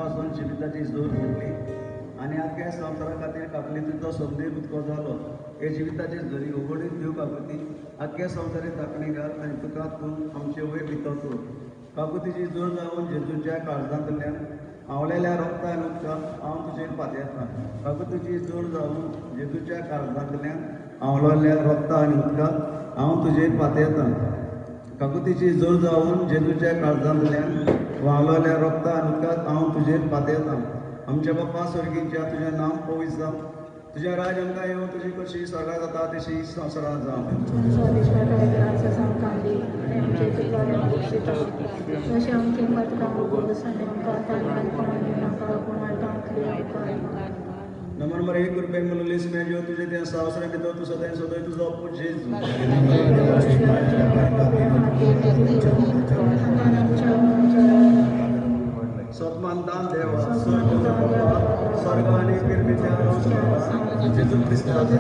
पासून जिविताची जोर घेतली आणि आख्या संवसारा खातीर कापलेतीचो संदेश उदको जालो हे जिविताची झरी उगडीत दिवं काकुती आख्या संवसारी ताकणी घाल आनी तुका तूं आमचे वयर भितर तूं काकुतीची जोर जावन जेजूच्या काळजांतल्यान आवलेल्या रोगतान उदकाक हांव तुजेर पातयेतां काकुतीची जोर जावन जेजूच्या काळजांतल्यान आवलेल्या रोगता आनी उदकाक हांव तुजेर पातयेतां काकुतीची जोर जावन जेजूच्या काळजांतल्यान व्हांवलेल्या रोगता आनी उदकाक हांव तुजेर पातयेतां आमच्या बाप्पा स्वर्गीच्या तुजें नांव पवित्र जावं तुजें राज आमकां येवं तुजी कशी स्वर्गांत जाता तशी संवसारांत जावं नमन मरे कृपेन मुलीस मेजो तुझे त्या सावसरे भितर तू सदां सदय तुजो पूज जेजू सत्मान दान देवा स्वर्ग आनी पिरमिच्या जेजू क्रिस्ताचे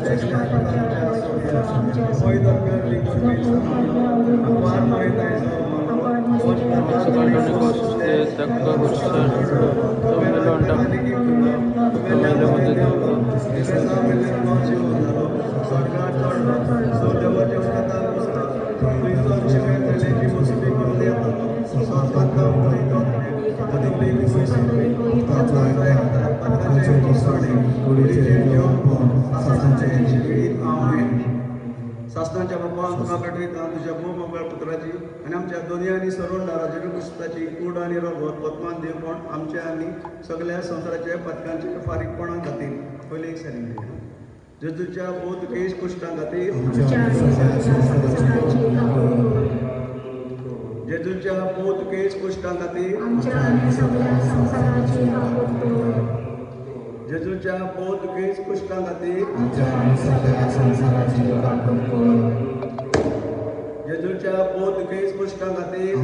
शासनाच्या बाप्पा तुका पेटयता तुझ्या भोवमंगळ पुत्राची आनी आमच्या दोनी आनी सर्वंडारा जेजू क्रिस्ताची कूड आनी रगत पद्मान देवपण आमच्या आनी सगळ्या संवसाराच्या पथकांचे फारीकपणा खातीर पयली एक सारी जेजूच्या बोध केश कुश्टां खातीर जेजूच्या बोध केश कुश्टां खातीर जेजूच्या बोध केश कुश्टां खातीर जेजूच्या बोध केश कुश्टां खातीर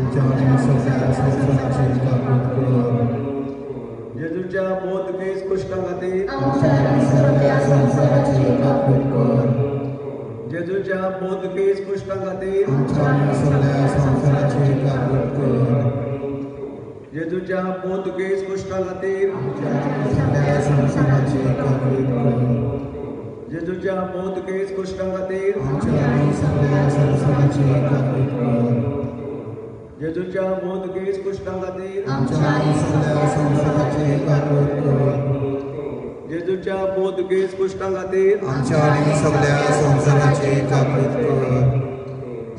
जेजूच्या बोध केश कुश्टां खातीर जेजूच्या बोध केश कुश्टां खातीर जेजूच्या बोध केश कुश्टां खातीर जेजूच्या बोध केश कुश्टां खातीर जेजूच्या बोध केश कुश्टां खातीर जेजूच्या बोध केश कुश्टां खातीर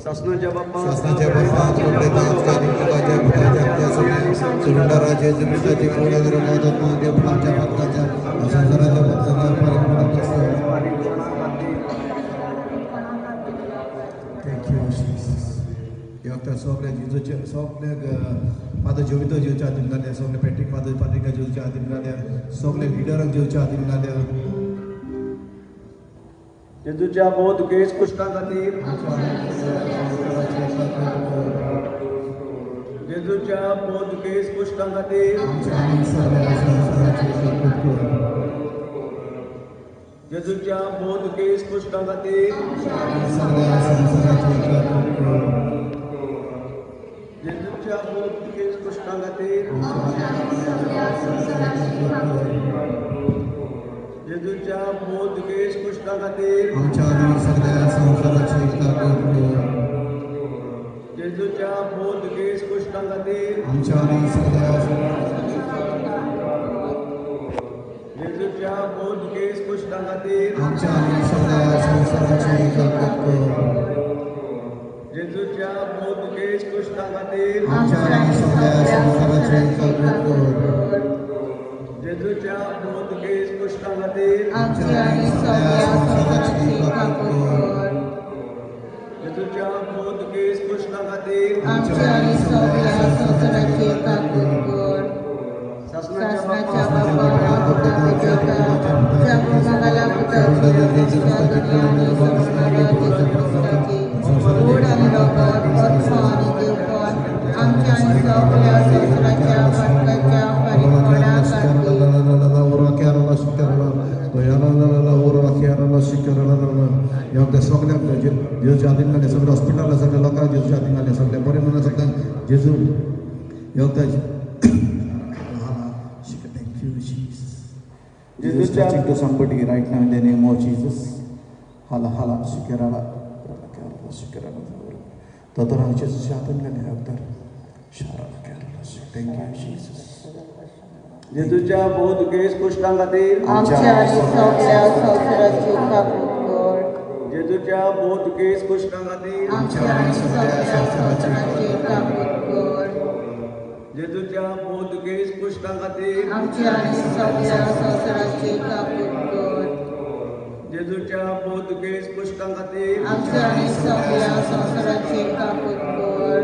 शासनाच्या बाप्पा सगळे जेजूचे सगळे माझं जेवतो जेवच्या हातीन घाल्या सगळे पॅट्रिक फादर पात्रिका जेवच्या हातीन घाल्या सगळे लिडरांक जेवच्या हातीन घाल्या जेजूच्या बोध केश कुश्टां खातीर जेजूच्या बोध केश कुश्टां खातीर जेजूच्या बोध केश कुश्टां खातीर जेजूच्या बोध केश कुश्टां खातीर जेजूच्या बोध केश कुश्टां खातीर जेजूच्या बोध केश कुश्टां खातीर जेजूच्या बोध केश कुश्टां खातीर जेजूच्या बोध केश कुश्टां खातीर जेजूच्या बोध केश कुश्टां खातीर जेजूच्या बोध केश कुश्टां खातीर शासनाच्या जेजूच्या हातीन घाले सगळे हॉस्पिटल सगळे लोकांक जेजूच्या हातीन घाले सगळे बरे म्हणून सगळ्यांक जेजू you, Jesus. Jesus जेजूच्या touching to somebody right now in the name of Jesus. Hala hala shikarala. Shikarala. Tadara Jesus shatan gane avtar. Shara kerala. Thank you, Jesus. जेजूच्या बहुदुकेश कुष्ठांगातील आमच्या आणि सगळ्या संसाराची कापणी कर. जेजूच्या बहुदुकेश कुष्ठांगातील आमच्या आणि सगळ्या संसाराची कापणी कर. जेजूच्या बहुदुकेश कुष्ठांगातील आमच्या आणि सगळ्या संसाराची कापणी कर. जेजूच्या बहुदुकेश कुष्ठांगातील आमच्या आणि सगळ्या संसाराची कापणी कर.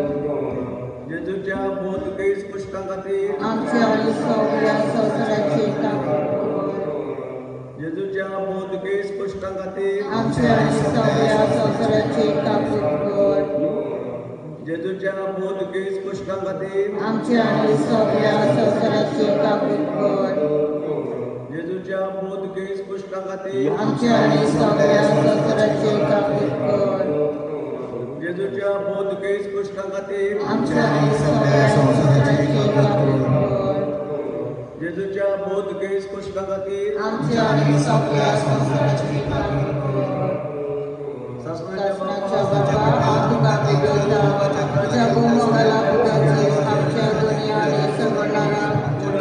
जेजूच्या बहुदुकेश कुष्ठांगातील आमच्या आणि सगळ्या संसाराची कापणी कर. जेजूच्या बहुदुकेश कुष्ठांगातील आमच्या आणि सगळ्या संसाराची कापणी कर. जेजूच्या बहुदुकेश कुष्ठांगातील आमच्या आणि सगळ्या संसाराची कापणी कर. जेजूच्या बहुदुकेश कुष्ठांगातील आमच्या आणि सगळ्या संसाराची कापणी कर. जेजूच्या बहुदुकेश कुष्ठांगातील आमच्या आणि सगळ्या संसाराची कापणी कर. जेजूच्या बहुदुकेश कुष्ठांगातील आमच्या आणि सगळ्या संसाराची कापणी कर. शासनाच्या शासनाच्या बाबा बाबा तुका विरोधा जगो मोहला पुताचे आमच्या दुनिया आणि सर्वनाला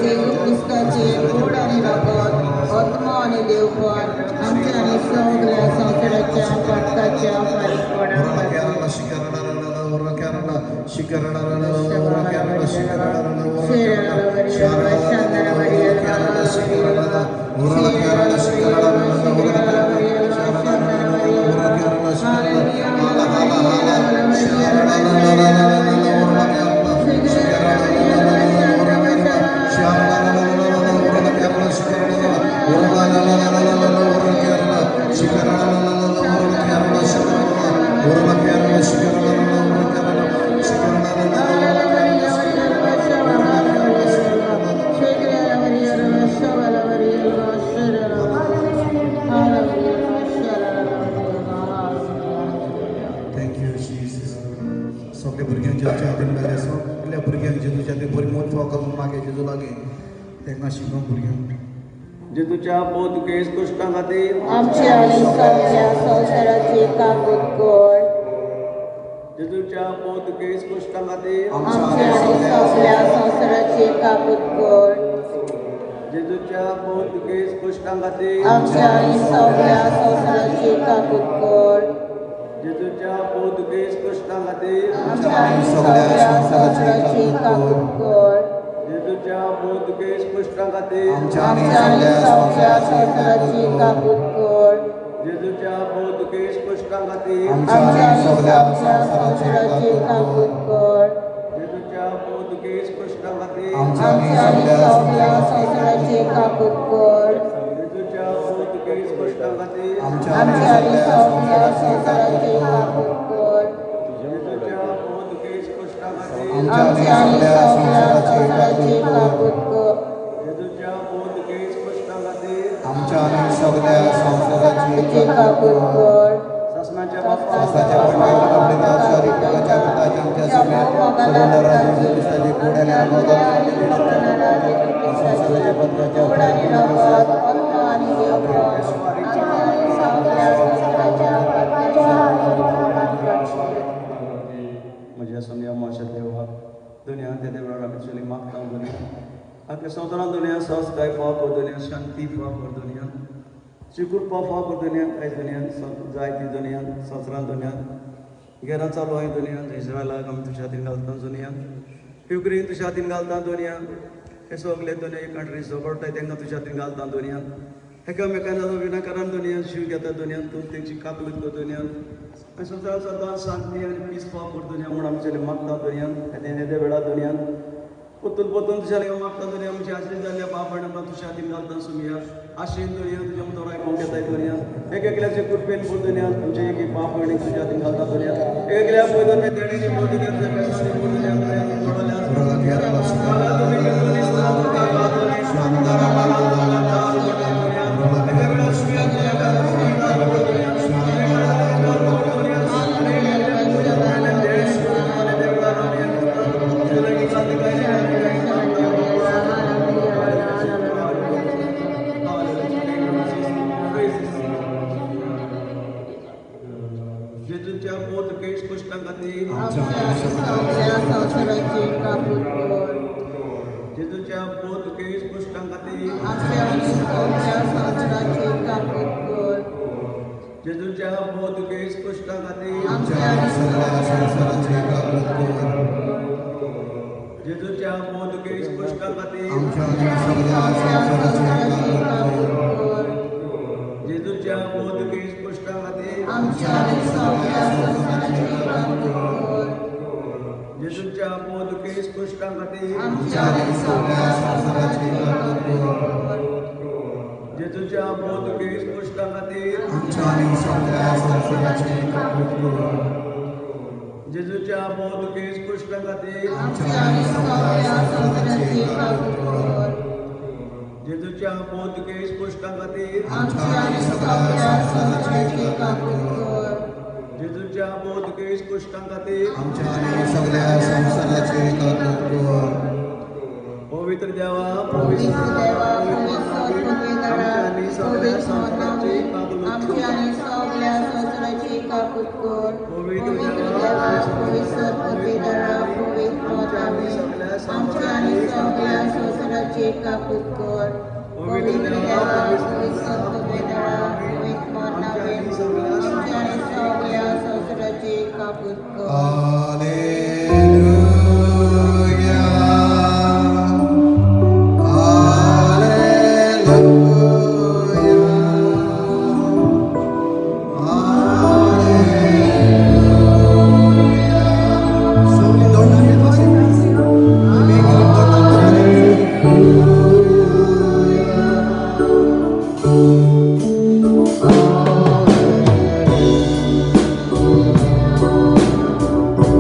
जेजू ख्रिस्ताचे गोड आणि रगत आत्मा आणि देवपण आमच्या आणि सगळ्या संसाराच्या फाटकाच्या फारीक Thank you, Jesus. सगळे भुरग्यांक जेजूच्या हातीन मेळ्ळे सगळ्या भुरग्यांक जेजूच्या हातीन बरी मोठ फाव करून मागे जेजू लागे तांकां शिकोवंक भुरग्यांक जेजूच्या बहुदुकेश कुष्ठांगातील आमच्या आणि सगळ्या संसाराची कापणी कर. जेजूच्या बहुदुकेश कुष्ठांगातील आमच्या आणि सगळ्या संसाराची कापणी कर. जेजूच्या बहुदुकेश कुष्ठांगातील आमच्या आणि सगळ्या संसाराची कापणी कर. जेजूच्या बहुदुकेश कुष्ठांगातील आमच्या आणि सगळ्या संसाराची कापणी कर. जेजूच्या बहुदुकेश कुष्ठांगातील आमच्या आणि सगळ्या संसाराची कापणी कर. जेजूच्या बहुदुकेश कुष्ठांगातील आमच्या आणि सगळ्या संसाराची कापणी कर. जेजूच्या बहुदुकेश कुष्ठांगातील आमच्या आणि सगळ्या संसाराची कापणी कर. जेजूच्या बहुदुकेश कुष्ठांगातील आमच्या आणि सगळ्या संसाराची कापणी कर. जेजूच्या बहुदुकेश कुष्ठांगातील आमच्या आणि सगळ्या संसाराची कापणी कर. जेजूच्या बहुदुकेश कुष्ठांगातील आमच्या आणि सगळ्या संसाराची कापणी कर. शासनाच्या बाबा शासनाच्या पंडितांच्या पिताच्या आमच्या सगळ्या सगळ्या राजाचे पुढे संसाराच्या पत्राच्या म्हज्या समया माशा देवा दुनिया त्या देवळा ॲक्च्युअली मागता दुनिया आपल्या संवसारान दुनिया सहज काय फाव कर दुनिया शांती फाव कर दुनिया चिकूट फाव कर दुनिया काय दुनिया जाय ती दुनिया संवसारान दुनिया घेरा चालू आहे दुनिया इस्रायलाक आमी तुज्या हातीन घालता दुनिया युक्रेन तुज्या हातीन घालता दुनिया हे सगळे दुनिया कंट्री झगडटाय तांकां तुज्या हातीन घालता दुनिया एकामेकांना विनाकारण दुनिया जीव घेता दुनिया तूं तेंची कापलीत कर दुनिया आनी संवसारान सदां शांती आनी पीस फाव कर दुनिया म्हूण आमचेले मागता दुनिया येदे वेळा दुनिया परतून तुझ्या मागता दुनिया आमची आश्रीत जाल्ल्या पापान आमकां तुज्या हातीन घालता सुमिया आश्रीत दुनिया तुज्या मुखार आयकूंक घेताय दुनिया एकल्याचे कुटपेन पळय दुनिया आमचे एक पाप आनी तुज्या हातीन घालता दुनिया एकल्या पळय ते तेणीनी पळय दुनिया पेसांनी पळय दुनिया आमच्या आणि सगळ्या संसाराची कापूत कर जेजूच्या मोदके स्पष्ट खातीर आमच्या आणि सगळ्या संसाराची कापूत कर जेजूच्या मोदके स्पष्ट खातीर आमच्या आणि सगळ्या संसाराची कापूत कर जेजूच्या मोदके स्पष्ट खातीर आमच्या आणि सगळ्या संसाराची कापूत कर जेजूच्या मोदके स्पष्ट खातीर आमच्या आणि सगळ्या संसाराची कापूत कर जेजूच्या मोदके स्पष्ट खातीर आमच्या आणि सगळ्या संसाराची कापूत कर जेजूच्या मोदके स्पष्ट खातीर आमच्या आणि सगळ्या संसाराची कापूत कर जेजूच्या मोदके स्पष्ट खातीर आमच्या आणि सगळ्या संसाराची कापूत कर जेजूच्या मोदके स्पष्ट खातीर आमच्या आणि सगळ्या संसाराची कापूत कर पवित्र देवा पवित्र देवा पवित्र पवित्ररा पवित्र नामे आमच्या आणि सगळ्या संसाराची कापूत कर पवित्र देवा पवित्र पवित्ररा पवित्र नामे आमच्या आणि सगळ्या संसाराची कापूत कर पवित्र देवा पवित्र पवित्ररा पवित्र नामे आमच्या आणि सगळ्या संसाराची कापूत कर Hallelujah.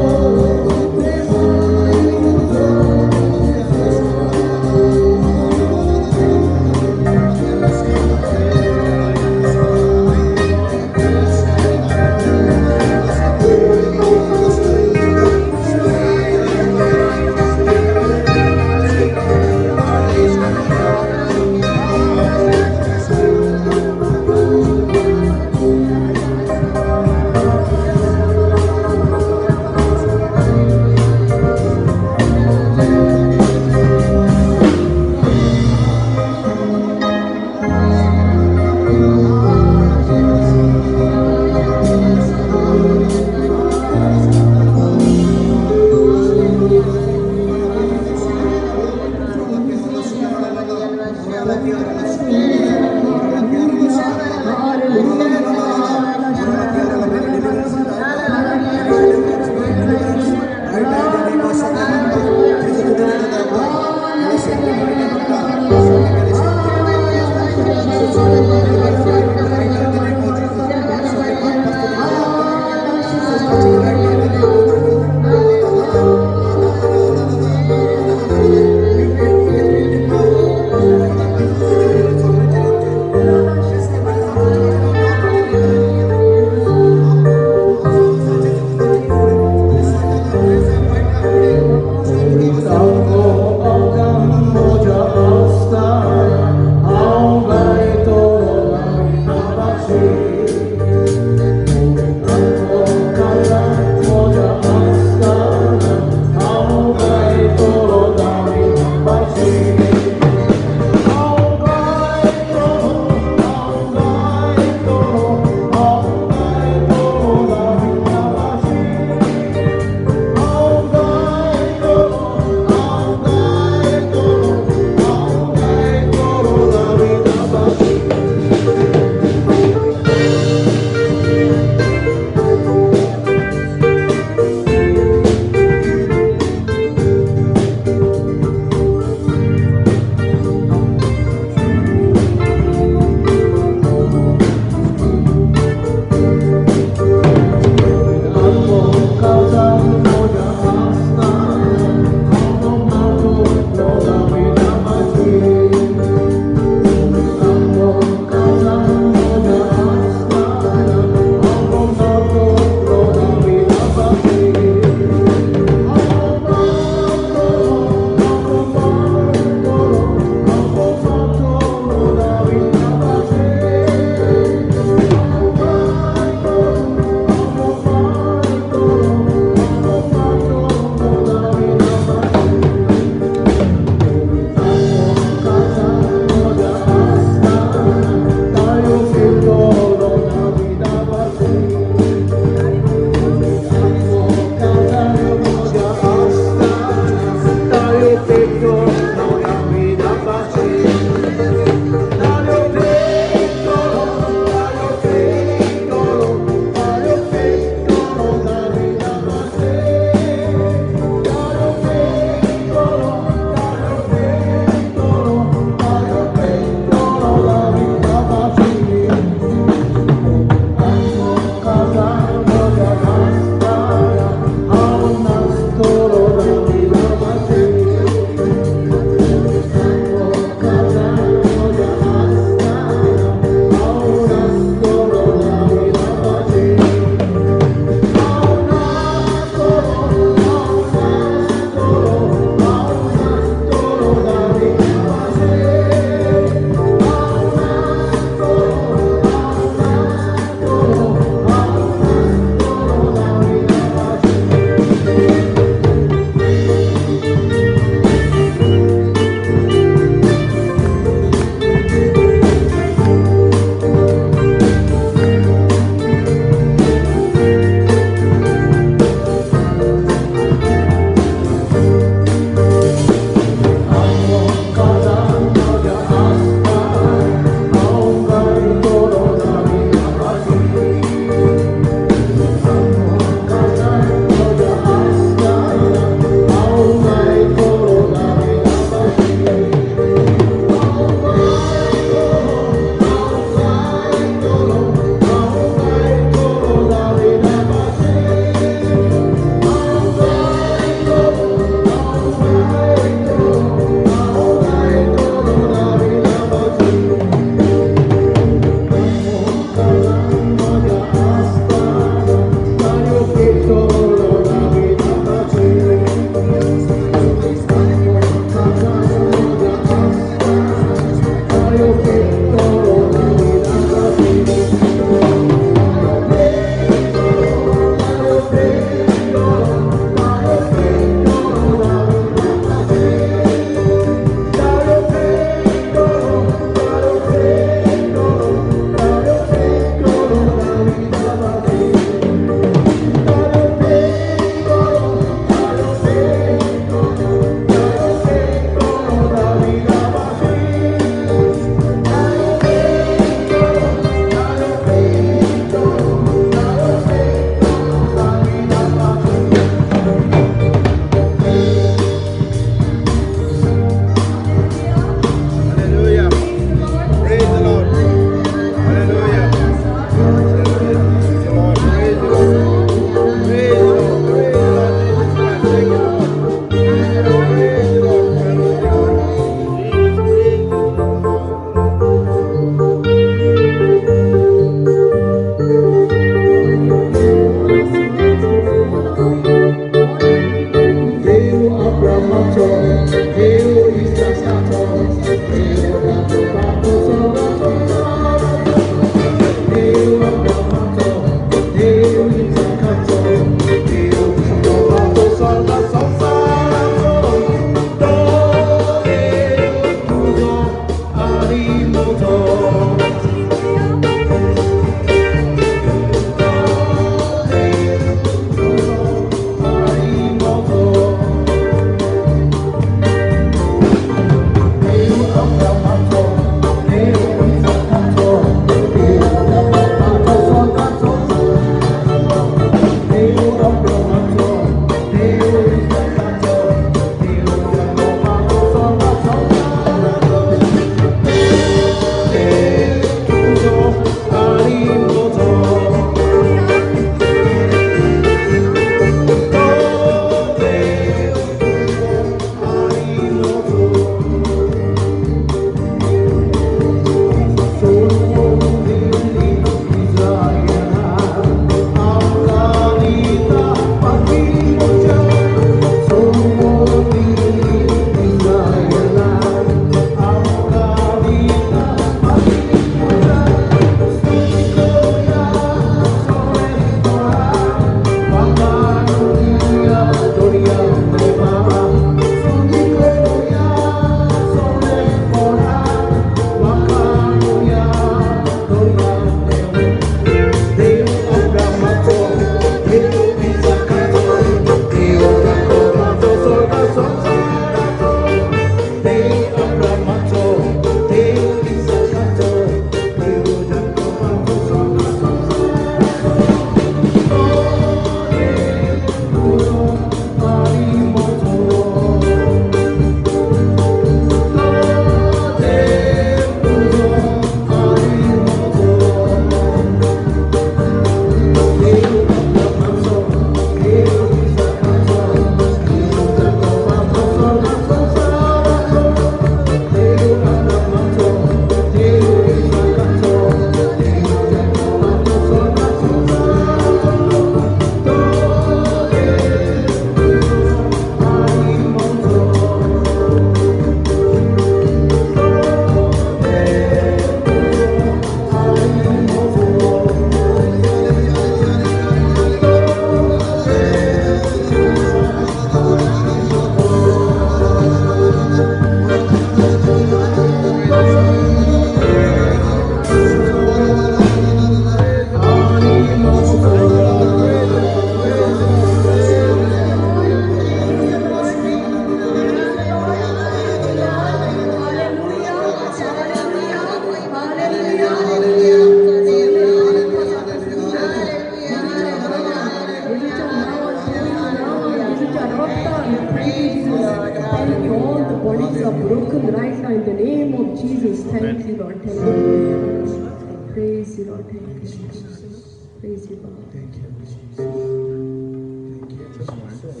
bodies are broken right now in the name of Jesus. Thank you, Lord. Thank you. Praise you, Lord. Thank you, Jesus. Praise you, Lord. Thank you, Jesus. Thank you, Jesus.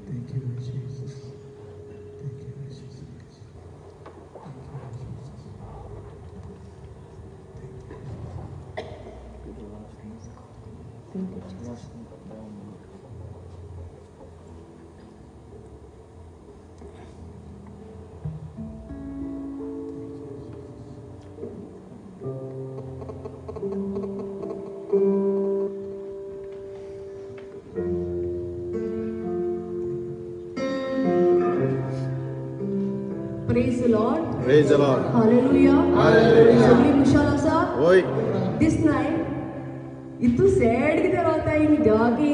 Thank you, Jesus. Thank you, Jesus. Thank you, Jesus. Praise the Lord. Praise the Lord. Hallelujah. Hallelujah. सगळी खुशाल आसा? Oi. This night इतू sad कितें रावता देवाकी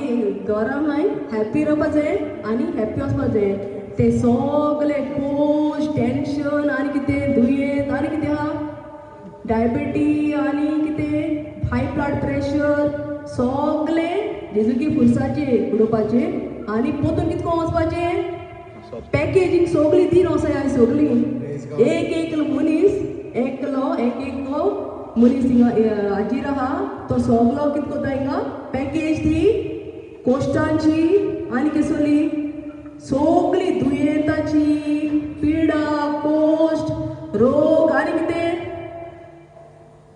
गरम hi happy रावपा जाय आनी happy वचपा जाय ते सगळे पोस्ट टेन्शन आनी कितें दुयेंत आनी कितें आहा डायबिटी आनी कितें हाय ब्लड प्रेशर सगळे जेजुकी फुरसाचे उडोवपाचे आनी पोतून कितको वचपाचें पॅकेजींग सगळी तीन वसाय सगळी एक मनीस एकलो एक मनीस हिंगा हाजीर आहा तो सगलो कित कोता हिंगा पॅकेज ती कोश्टांची आनी केसोली सगळी दुयेंताची पिडा कोस्ट रोग आनी कितें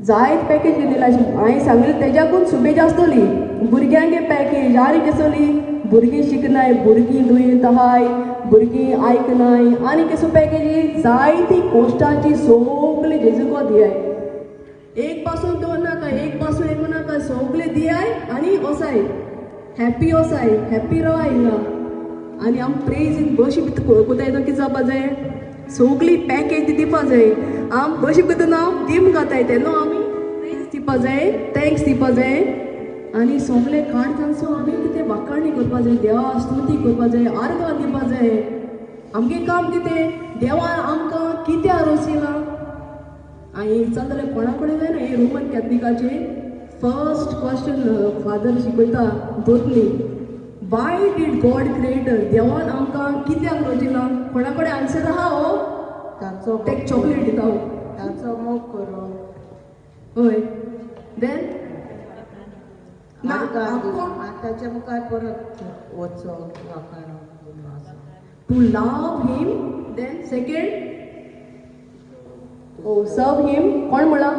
जायत पॅकेज घेतलेली हांवें सांगलें तेज्याकून सुबेज आसतली भुरग्यांगे पॅकेज आनी केसोली भुरगीं शिकनाय भुरगीं दुयेंत आहाय भुरगीं आयकनाय आनी केसो पॅकेजी जायती कोश्टाची सगळी जेजुको दियाय एक पासून दोन नाका एक पासून एक नाका सगळे दियाय आनी वसाय हॅपी वसाय हॅपी रावाय हिंगा आनी आम प्रेज इन वर्शीप कोताय तो कितें जावपा जाय सगळी पॅकेज दिवपा जाय आम वर्शीप करतना दिम घाताय तेन्ना आमी प्रेज दिवपा जाय थँक्स दिवपा जाय आनी सगळे काण तांचो आमी कितें वाखाणी करपा जाय देवा स्तुती करपा जाय आर्गां दिवपा जाय आमगे काम कितें देवान आमकां कित्या रोसिलां हांवें चलतलें कोणा कडेन जायना हे रोमन कॅथलिकाचे फर्स्ट क्वेश्चन फादर शिकयता दोतली वाय डीड गॉड क्रिएटर देवान आमकां कित्याक रोजिलां कोणा कडेन आन्सर आहा हो ताचो तेक चॉकलेट दिता हो ताचो मोग करून हय देन ना ताच्या मुखार परत वचो वाखाण to love him then second oh serve him कोण म्हणला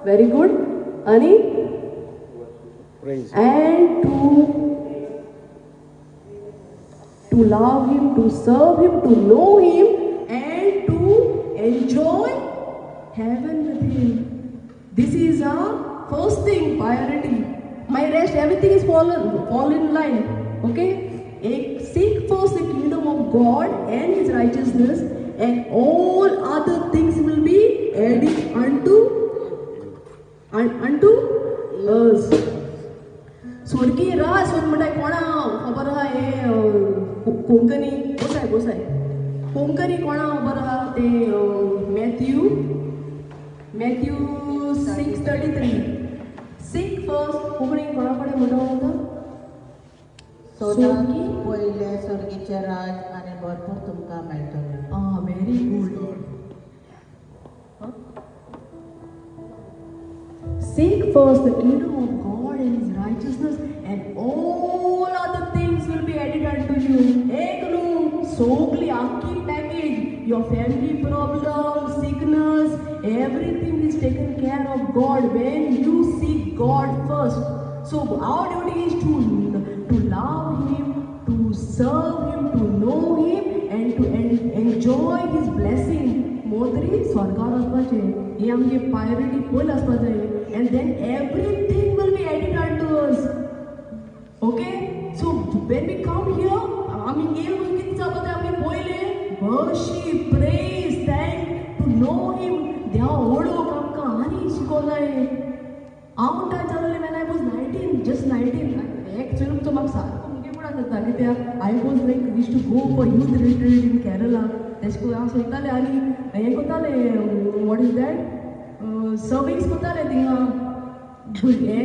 व्हेरी गुड आणि Praise. and to love him, to serve him, to know him, and to enjoy heaven with him. This is our first thing, priority. My rest, everything is fall in line. Okay? Seek first the kingdom of God and his righteousness, and all other things will be added unto us. स्वर्गीय राज म्हणटा कोणा खबर आहा हे कोंकणी बोसाय कोंकणी कोणा खबर आहा ते Matthew 6:33 seek first Konkani कोणा कडेन म्हणटा सदांच पयले स्वर्गीचे राज आनी भरपूर तुमकां मेळटलें very good Seek first the kingdom of God and his righteousness, and all other things will be added unto you. Eknu, sogli, aki package, your family problems, sickness, everything is taken care of God when you seek God first. So our duty is to love him, to serve him, to know him, and to enjoy his blessing. मोदरी स्वर्गार वचपाचे ही आमची priority पयली आसपा जाय and then everything will be added unto us. Okay? So when we come here, आमी गेल म्हणून कितें जावपा जाय आमी पयले worship, praise, thank, to know him. देवा ओळख आमकां आनी शिकोवंक जाय. हांव म्हणटा जाल्यार when I was 19, just 19, actually तो म्हाका सारको मुगेपणा जाता कित्याक I was like wish to go for youth retreat in Kerala. तेशको हांव सोदतालें आनी हें कोतालें वॉट इज दॅट सर्विंग्स कोतालें थिंगा हे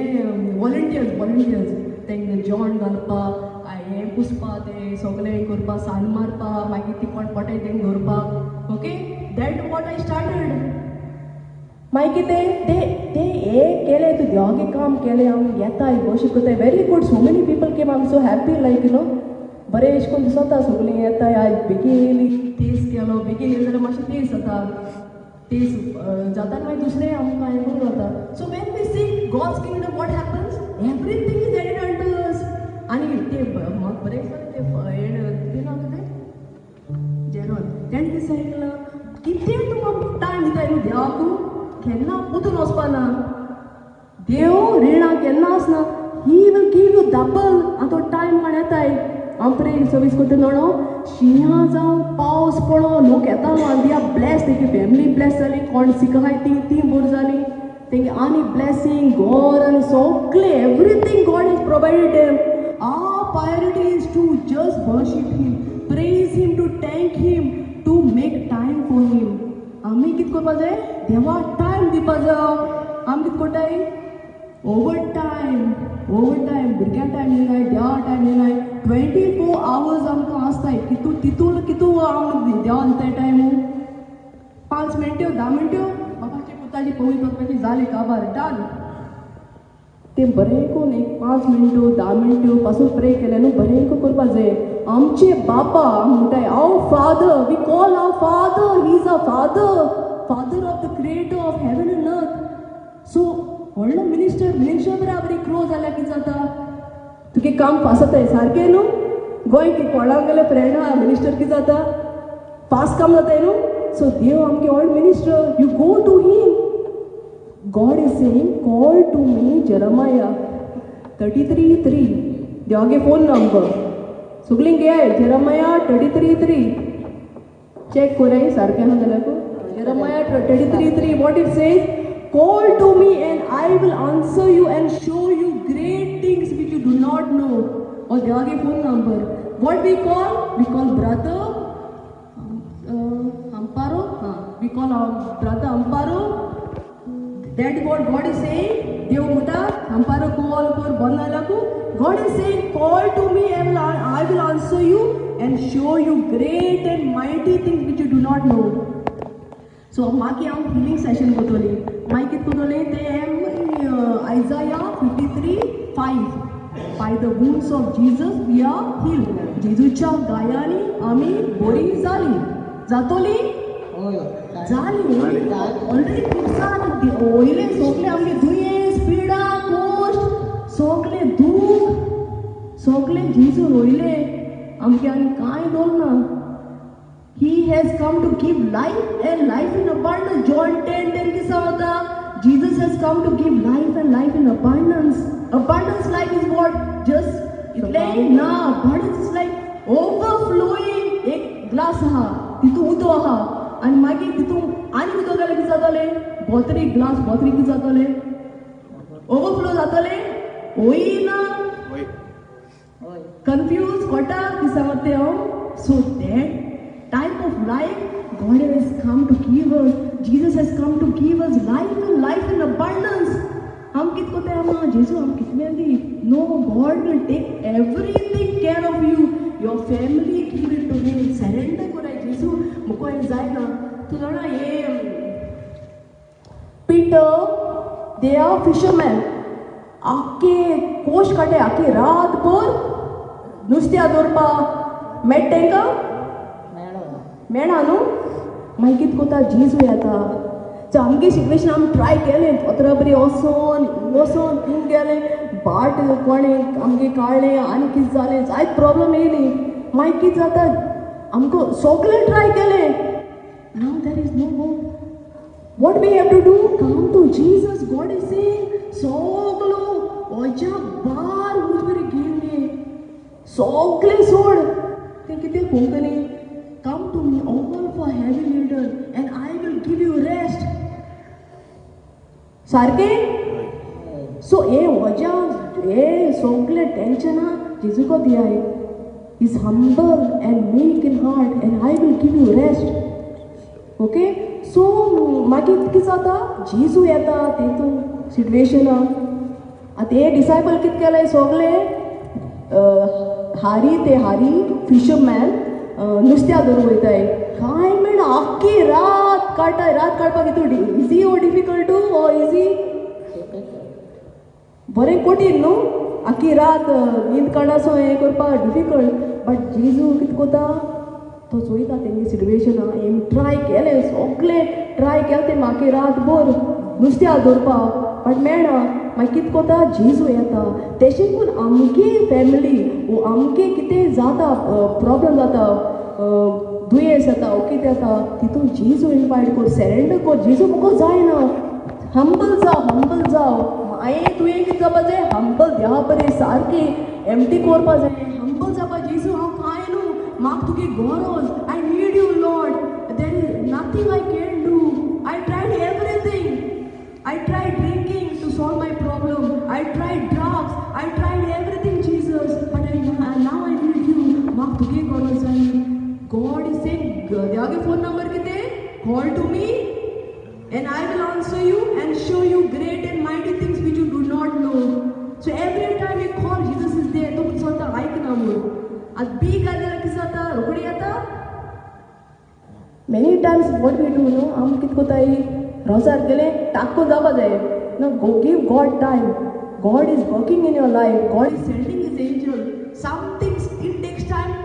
वॉलंटियर्स तांकां जॉन घालपाक हें पुसपा तें सगळें करपा सान मारपा मागीर ती कोण पोटे तें दवरपाक okay that what I started मागीर ते हें केलें तूं देवागे काम केलें आमी येताय गोशी कोताय very good so many people came am so happy like you know बरें अशें करून दिसता सगळीं येताय आज बेगीन येयली तेस केलो बेगीन येयले जाल्यार मातशें तेस जाता तेस जाता मागीर दुसरें आमकां हें करून जाता so when we see God's kingdom what happens everything is added unto us आनी ते म्हाका बरें दिसता ते हें ना तें जेरोन तेणें कितें सांगलें कितें तुका टायम दिताय न्हू देवाकू केन्ना उठून वचपाना देव रिणां केन्ना आसना he will give you double आनी तो टायम कोण येताय हांव प्रे सर्वीस करता न्हू शिंयां जावं पावस पडो लोक येतालो आनी दे आर ब्लेस तेंची फॅमिली ब्लेस जाली कोण सिक आहाय ती बरी जाली तेंगे आनी ब्लेसींग गॉड आनी सगळें everything God is provided them our priority is to just worship him praise him to thank him to make time for him आमी कितें करपा जाय देवाक टायम दिवपा जाय आमी कितें करताय ओवर टायम भुरग्यांक टायम दिनाय देवा टायम दिनाय 24 hours आमकां आसताय कितू आमी देवा दिताय टायम 5 मिनट्यो 10 मिनट्यो बाबाची पुताची पवित्र आत्म्याची जाली काबार डन ते बरें करून एक 5 मिनट्यो 10 मिनट्यो पासून प्रे केलें न्हू बरें करून करपा जाय आमचे बापा आमी म्हणटाय our father we call our father he is a father of the creator of heaven and earth so व्हडलो मिनिस्टर बराबरी क्लोज जाल्यार कितें जाता तुगे काम फास्ट जाताय सारकें न्हू गोंय कोणाक गेले फ्रेंड आहा मिनिस्टर कितें जाता फास्ट काम जाताय न्हू सो देव आमगे व्हड minister you go to him God is saying, call to me Jeremiah 33:3. देवागे फोन नंबर सगळीं घे Jeremiah 33:3 चेक कोराय सारकें आहा जाल्यार Jeremiah 33:3 what it says call to me and I will answer you and show you great things which you do not know और देवागे phone number what we call brother Amparo we call our brother Amparo that what God is saying देव म्हणटा Amparo call कर बनालाकू God is saying call to me and I will answer you and show you great and mighty things which you do not know so मागी हांव healing session करतली मागीर कितें करतलें तें Isaiah 53:5 by the wounds of Jesus we are healed जेजूच्या गायांनी आमी बरी जातली जाली ऑलरेडी खुबसां वयले सगळे आमगे दुयेंस पिडा कोश्ट सगळे दूख सगळे जेजू रोयले आमगे आनी कांय दवरना He has come to give life and life in abundance. John 10:10 कितें सांगता Jesus has come to give life and life in abundance. Abundance life is what? Just इतलें ना abundance is like overflowing एक ग्लास आहा तितू उदो आहा आनी मागीर तितून आनी उदक घालें कितें जातलें बोतरी कितें जातलें ओवरफ्लो जातलें होयना कन्फ्यूज कोटा कितें सांगता तें हांव so that type of life God has come to give us Jesus has come to give us life in abundance hmm कितें कोताय आमा जेजू आम कितलें दी no God will take everything care of you your family give it to him surrender कोराय जेजू मुको हें जायना तूं जाणा हें पीटर दे आर फिशरमॅन आख्खे कोश काडे आख्खी रातभर नुस्त्या दवरपा मेळटा तांकां मेळना न्हू मागीर कितें कोता जेजू येता सो आमगे सिट्युएशन आमी ट्राय केलें अतरा बरी वोसोन थिंग गेलें बाट कोणें आमगे काडलें आनी कितें जालें जायत प्रॉब्लम येयली मागीर कितें जाता आमकां सगळें ट्राय केलें now there is no hope what we have to do come to Jesus God is saying सगळो अजा बार उजबरी घेवन सगळें सोड तें कितें Konkani come to me all for heavy laden and I will give you rest सारकें सो हे वजा हे सगळे टेंशना जेजू को दियाय is humble and meek in heart and I will give you rest okay so मागीर कितें जाता जेजू येता तेतून सिट्युएशना आतां हे डिसायपल कितें केलें सगळे हारी फिशरमॅन नुस्त्या धरून वयताय काय मेळना आख्खी रात काडपाक इतू इजी ओ डिफिकल्ट ओ इजी बरें कठीण न्हू आख्खी रात न्हीद काडसो हें करपाक डिफिकल्ट बट जेजू कितें कोता तो चोयता तेंगे सिट्युएशना हें ट्राय केलें सगळें ट्राय केलें तें म्हाका रातभर नुस्त्या धरपाक बट मेळना मागीर कितें कोता जेजू येता तेशें करून आमगे फॅमिली वो आमगे कितें जाता प्रॉब्लम जाता दुयेंस जाता वो कितें जाता तितून जेजू इनवायट कर सरेंडर कर जेजू म्हाका जायना हंबल जाव हांवें तुवें कितें जावपा जाय हंबल देवा बरें सारकें एमटी करपा जाय हंबल जावपा जेजू हांव कांय न्हू म्हाका तुगे गरज I need you Lord there is nothing I can do I tried everything I tried drinking to solve my problem I tried drugs I tried everything Jesus but now I need you म्हाका तुगे गरज जाय God is saying देवागे phone number कितें call to me and I will answer you and show you great and mighty things which you do not know. So every time you call, Jesus is there. तो स्वतः ऐकना म्हणून. आज big आजार किस जाता रोकडी येता. Many times what we do, no, आम कित कोताय रोजार गेले टाको जावपा जाय. No, go give God time. God is working in your life. God is sending His angel. Some things it takes time.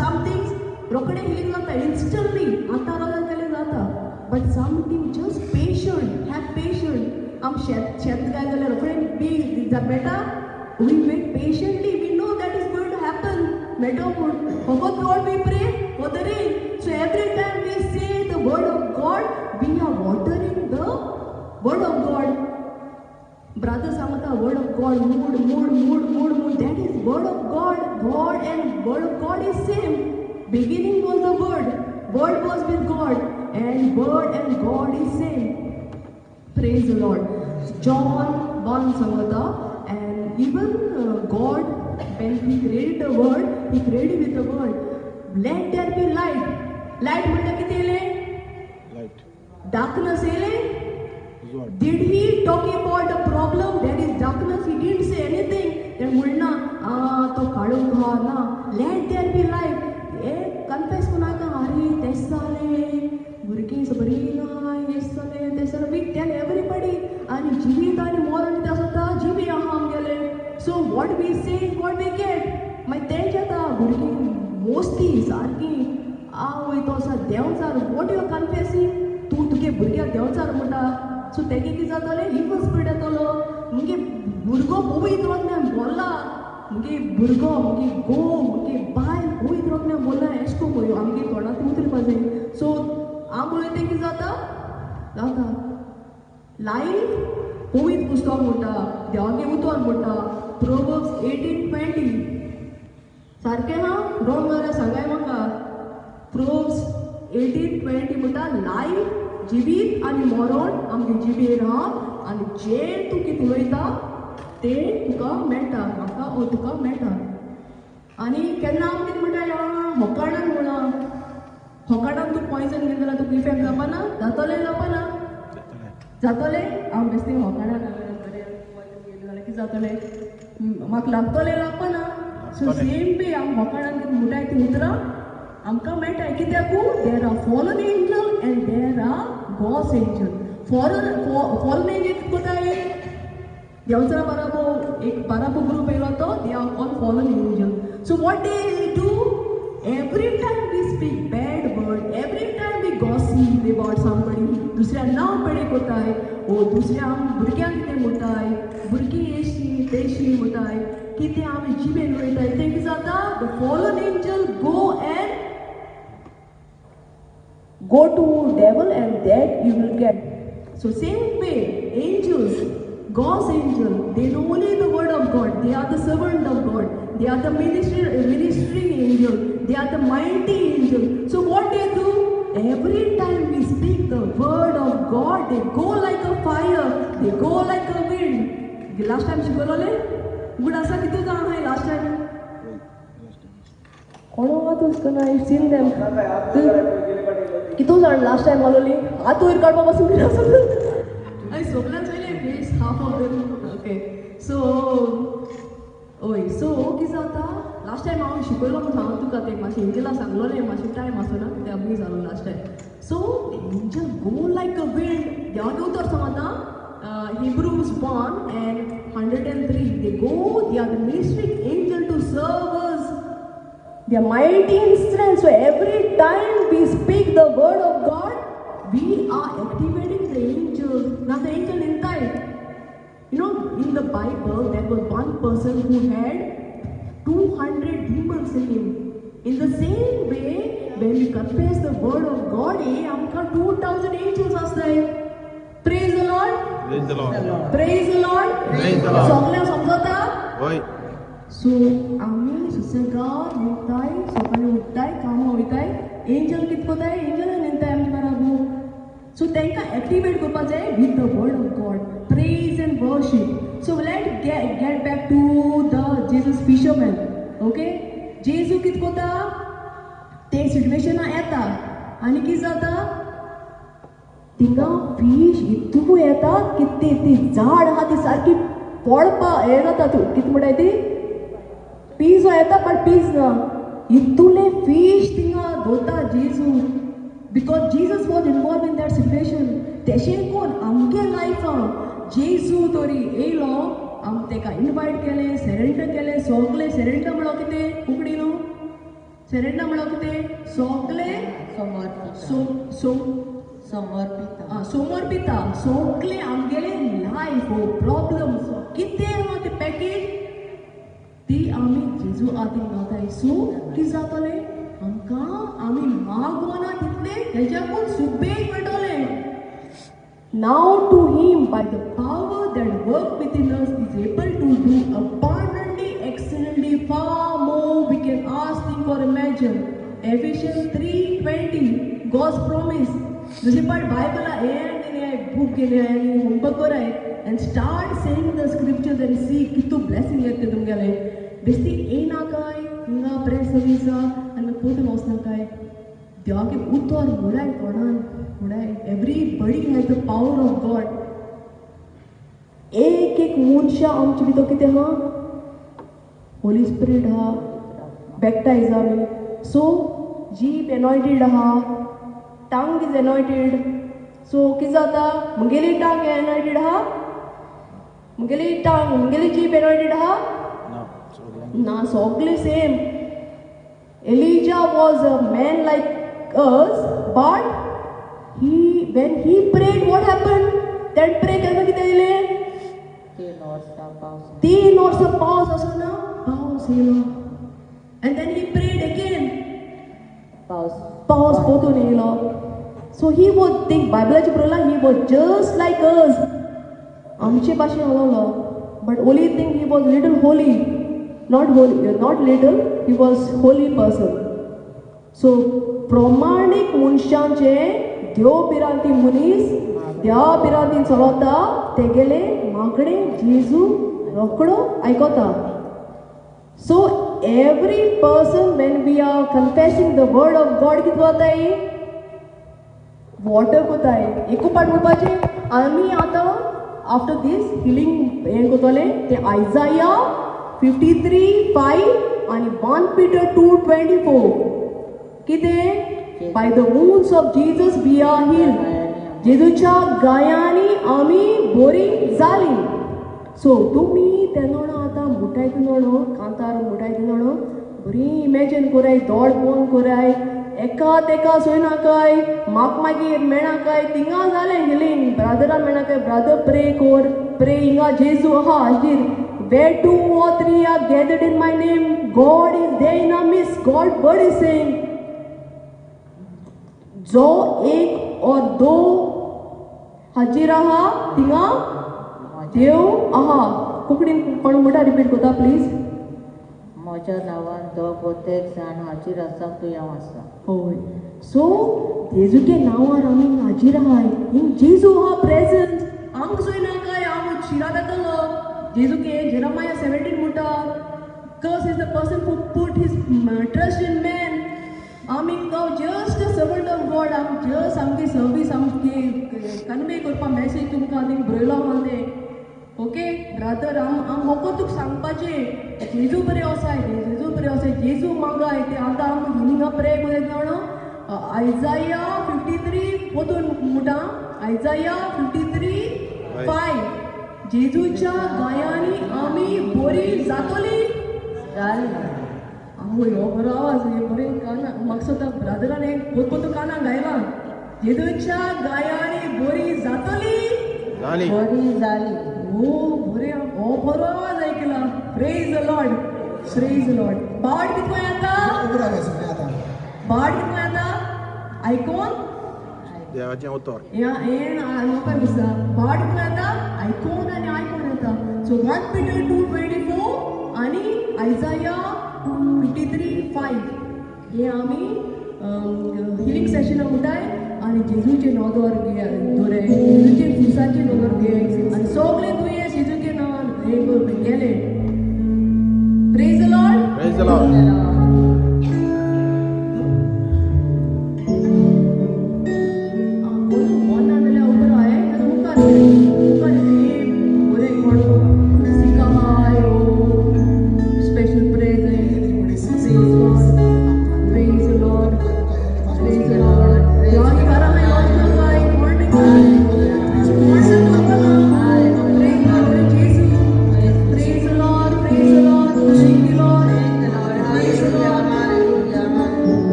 Some things Rokade healing जाता instantly. आता रोजार गेले जाता. But something just patient, have patience. शेत काय जाल्यार रोखडे बी मेटा we wait patiently, we know that is going to happen. Meadow wood. About God we pray for the rain. So every time we say the word of God, we are watering the word of God. Brother Samata, word of God, mood. That is word of God. God and word of God is same. Beginning was the word. Word was with God, and word and God is same. Praise the Lord. John 1 Samata, and even God, when He created the world, He created with the word. Let there be light. Light म्हणजे किती येले? Light. Darkness येले? What? Did He talk about the problem? There is darkness. He didn't say anything. Then म्हणना तो काढून घा ना. Let there be light. Confess कोणाका अरे तेच जालें भुरगीं बरी ना हेच जालें वी टेल एवरीबडी आनी जिवीत आनी मरण कितें आसता जिवी आहा आमगेले सो वॉट वी से वॉट वी गेट मागीर तें जाता भुरगीं मोस्ती सारकीं वयतो आसा देंवचार वॉट यू आर कन्फेसींग तूं तुगे भुरग्याक देंवचार म्हणटा सो तेगे कितें जातालें इवल स्पिरीट येतलो मुगे भुरगो पळयत रोखण्यान बोल्ला मुगे भुरगो मुगे घोव मुगे बायल पळयत रोखण्यान बोल्ला एशें को पळय आमगे तोंडांत उतरपा जाय सो हांव उलयता तें कितें जाता लायफ पळयत पुस्तक म्हणटा देवागे उतर म्हणटा प्रोवर्ब्स 18:20 सारकें हा रॉंग जाल्यार सांगाय म्हाका प्रोवर्ब्स 18:20 म्हणटा लायफ जिवीत आनी मरण आमगे जिबेर हा आनी जें तूं कितें उलयता तें तुका मेळटा म्हाका ओ तुका मेळटा आनी केन्ना हांव कितें म्हणटा होकाणान म्हणा होकाणान तूं पॉयजन घेवन जाल्यार तुका इफेक्ट जावपाना जातलें हांव बेश्टें होकाणान बरें पॉयजन घेतलें जाल्यार कितें जातलें म्हाका लागपाना सो सेम वे हांव होकाणान कितें म्हणटाय तीं उतरां आमकां मेळटाय कित्याकू there are fallen angel and there are God's angel fallen angel कितें कोताय देवचा बाराबो एक बाराबो ग्रुप येयलो तो they are all fallen angel so what they do every time we speak bad word every time we gossip about somebody दुसऱ्या नांव पेडे कोताय ओ दुसऱ्या भुरग्यांक कितें म्हणटाय भुरगीं एशी तेशी म्हणटाय कितें आमी जिबेन वयताय तें कितें जाता the fallen angel go to devil and that you will get so same way angels God's angel, they know only the word of God. They are the servant of God. They are the ministering angel. They are the mighty angel. So what they do? Every time we speak the word of God, they go like a fire. They go like a wind. Last time शिकवले? Good asa किती जाण आहे last time? कोण होता उसका ना? I've seen them. किती जाण last time आलोली? हात वयर काढपा पासून किती असं? I सगळ्यांच half of them. Okay. So कितें जाता लास्ट टायम हांव शिकयलो म्हूण सांगून तुका ते मातशें एंजला सांगलोलें मातशें टायम आसलो ना ते अमी जालो last time so angel go like a wind देवाचें उतर सांगता Hebrews 1 and 103 they go they are the ministering angel to serve us they are mighty in strength so every time we speak the word of God we are activating the angels now the angel inside you know in the Bible there was one person who had 200 demons in him in the same way when we confess the word of God amka 2000 angels astai praise the Lord Praise the Lord. praise the Lord Praise the Lord. सगळ्या समजता Oi. सो आम्ही सुसेगाद उठताय सकाळी उठताय कामां वयताय angel कितें कोताय angel न्हिदताय आमचे बाराबर सो तांकां activate करपाक जाय with the word of God praise and worship so let get back to the Jesus fisherman okay जेजू कितें कोता ते सिट्युएशनां येता आनी कितें जाता तिंगा फिश इतू येता की ती झाड आहा ती सारकी पडपा हे जाता तूं कितें म्हणटाय ती पीस येता पण पीस ना इतुले फिश तिंगा दोता जेजू because Jesus was involve in that situation तेशें कोण आमगे लायफान जेजू तरी येयलो आम तेका इनवायट केलें सेरेंडर केलें सगलें सेरेंडर म्हणल्यार कितें कोंकणीन सेरेंडर म्हणल्यार कितें सगलें समर्पिता सगळे आमगेले लायफ हो प्रॉब्लम कितें आहा ते पॅकेज ती आमी जेजू आदीं घालताय सो कितें जातलें आमकां आमी मागवना तितले तेज्याकून सुबेग मेळटलें now to him by the power that work within us is able to do abundantly exceedingly far more we can ask think or imagine Ephesians 3:20 God's promise दुसरी पार्ट बायबल हे बुक केले आनी होमवर्क कराय and start seeing the scriptures and see कितू blessing येते तुमगेले बेस्ती येना काय हिंगा प्रेयर सर्विसा आनी पोटून वचना काय देवागे उतर मुडाय तोंडान मुडाय everybody has the power of God एक एक मनशां आमचे भितर कितें आहा होली स्पिरीट आहा बॅक्टायज आमी सो जीप एनॉयटेड आहा टांग इज एनॉयटेड सो कितें जाता मुगेली टांग एनॉयटेड आहा मुगेली जीप एनॉयटेड आहा ना सगळे same Elijah was a man like us but when he prayed what happened that pray केन्ना कितें येयलें 3 वर्सां पावस असो ना पावस येयलो and then he prayed again पावस पोतून येयलो सो ही वॉज थिंक बायबलाची बरोला he was just like us आमचे भाशेन उलोवलो but only thing he was little holy not little he was holy person so प्रमाणीक मनशांचे देव बिरांती मनीस देवा बिरांतीन चलता तेगेले मागणे जेजू रोकडो आयकोता सो every person when we are confessing the word of God कितें जाताय वॉटर कोताय एकू पाट म्हणपाचें आमी आतां आफ्टर दीस हिलिंग हें कोतलें तें आयजाया 53:5 आनी 1 Peter 2:24 कितें by the wounds of Jesus we are healed जेजूच्या गायांनी आमी बरी जाली सो तुमी तेन्ना आतां मुठाय तिनोडो कांतार मुठाय तिनोडो बरी इमॅजीन कोराय दोड पोवन कोराय एका तेका सोयनाकाय म्हाक मागीर मेळनाकाय थिंगा जालें हिलींग ब्रादरान मेळनाकाय ब्रादर प्रे कोर प्रे हिंगा जेजू आहा हाजीर where 2 or 3 are gathered in my name God is there in our midst God word is saying जो एक और दो हाजीर आहा थिंगा देव आहा कोंकणीन कोण म्हणटा रिपीट कोता प्लीज म्हज्या नांवान तो प्रत्येक जाण हाजीर आसा तूं हांव आसा होय सो जेजूके नांवार आमी हाजीर आहाय इन जेजू आहा प्रेझंट आमकां सोयनाकाय हांव शिरात येतलो जेजूके जेरमाया 17 म्हणटा curse is the person who put his trust in man आमी हांव just a servant of God am just आमगे सर्वीस आमगे कन्वे करपा मॅसेज तुमकां थिंग बरयलो आहा तें ओके ब्रादर हांव होको तुका सांगपाचें जेजू बरें आसाय जेजू बरें आसाय जेजू मागाय ते आतां आमकां हिलिंगा प्रे कोलें जाणो आयजाया 53 पोतून मुटा आयजाया 53:5 जेजूच्या गायांनी आमी बरी जातली आवय हो बरो आवाज हे बरें काना म्हाका स्वता ब्रादरान एक पोतपोतो काना गायला जेजूच्या गायांनी बरी जातली बरी जाली हो बरें हो बरो आवाज ऐकला प्रेज द लॉर्ड बाड कितको येता बाड कितको येता आयकोन देवाचें उतर या हें म्हाका दिसता बाड कितको येता आयकोन आनी आयकोन येता सो 1 Peter 2:24 आनी आयजाया 53:5 हे आमी हिलिंग सेशनाक उठाय आनी जेजूचे नोदोर दोरे जेजूचे फुसाचे नोदोर घे आनी सगळे दुयेंस जेजूचे नांवान हे गेले praise the Lord Praise the Lord.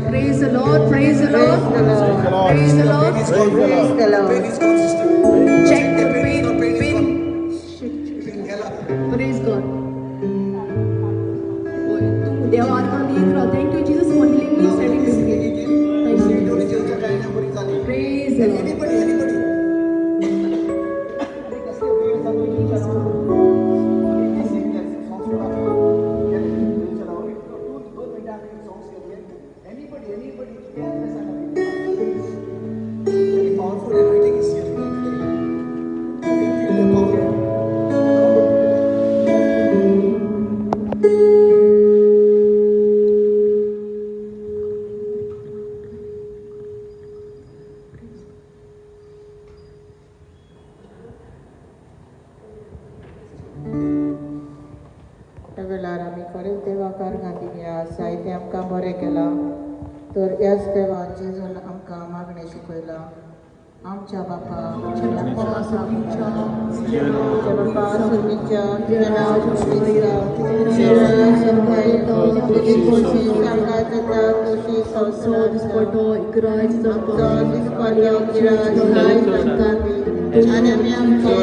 Praise the Lord, praise the Lord, praise the Lord. Praise the Lord. Check the pain. Praise God. देवा आत्मा दीत रहो. Thank you Jesus for healing me, setting me free. Thank you. Praise the Lord. वेळार आमी खरेंच देवाकार घातिल्ल्या साहित्य आमकां बरें केलां तर ह्याच देवान जेजून आमकां मागणें शिकयलां आमच्या बापा आमच्या बापा सुर्मीच्या देवाक आणि आमी आमच्या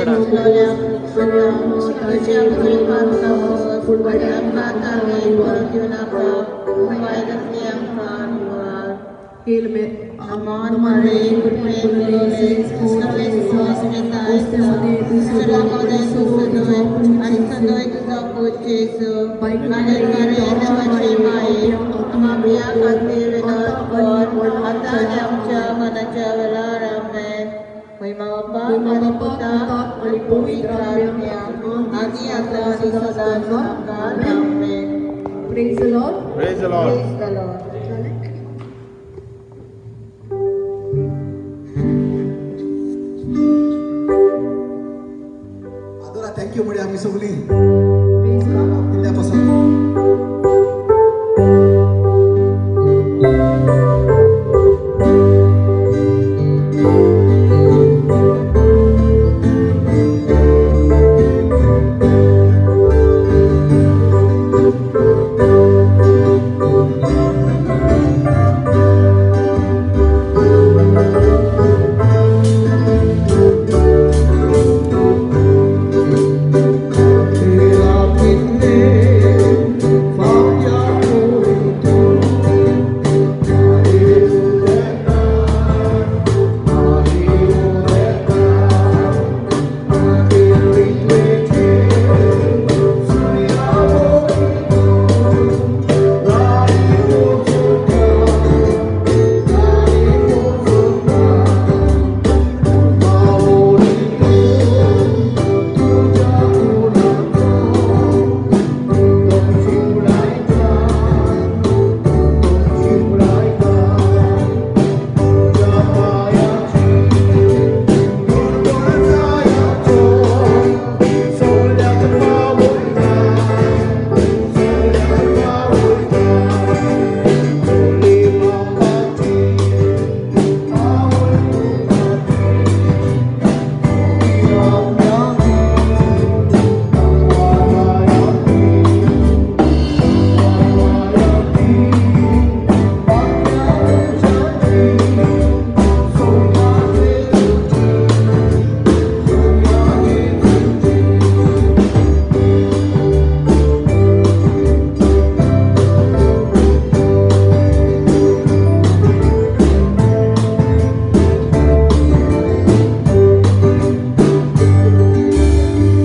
Hail Mary, Aman Maria, praise the Lord. Praise the Lord. Praise the Lord. आदरा थँक्यू म्हणजे आम्ही सगळी Praise God. दिल्यापासून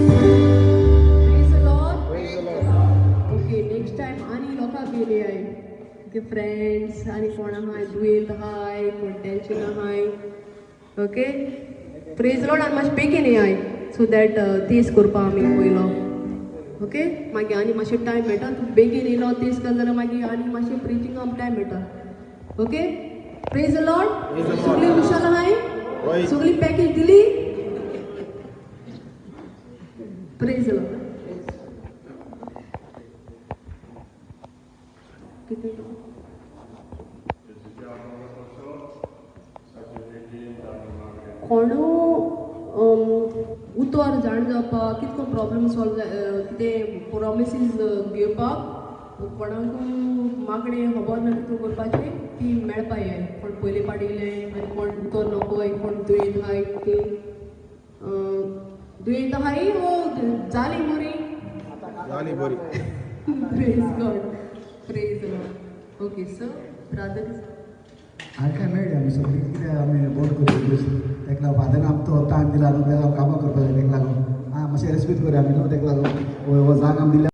Praise the Lord. Okay, next time आणि लोकां गेली आहे तुगे फ्रेंड्स आणि कोण आहाय दुयेंत आहाय कोण टेन्शन आहाय ओके प्रेज लॉर्ड आनी मातशें बेगीन येयाय सो दॅट तेस करपा आमी पयलो ओके मागीर आनी मातशें टायम मेळटा तूं बेगीन येयलो तेस कर जाल्यार मागीर आनी मातशें प्रिचींग आमकां टायम मेळटा okay praise the Lord. Praise the Lord. सगळी खुशाल हाय. होय. सगळी पॅकेज दिली. Praise the Lord. किती कोणू उतर जाण जावपाक कितको प्रॉब्लम सॉल्व कितें प्रॉमिसीस घेवपाक कोणाक मागणें खबर ना कितें करपाचें ती मेळपा जाय. कोण पयलीं पाडिल्लें आनी कोण उतर नकोय कोण दुयेंत आहाय ती दुयेंत आहाय वो जाली बरी. झाली बरी. Praise God. Praise God. Okay sir प्रार्थना. हांवें काय मेळ्ळी आमी सगळीं कितें आमी बोट करता ताका लागून फादरान आमकां तो टायम दिला न्हू ताका लागून कामां करपाक जाय ताका लागून मातशें रेस्पेक्ट करूया आमी न्हू ताका लागून हो जाग आमी दिल्या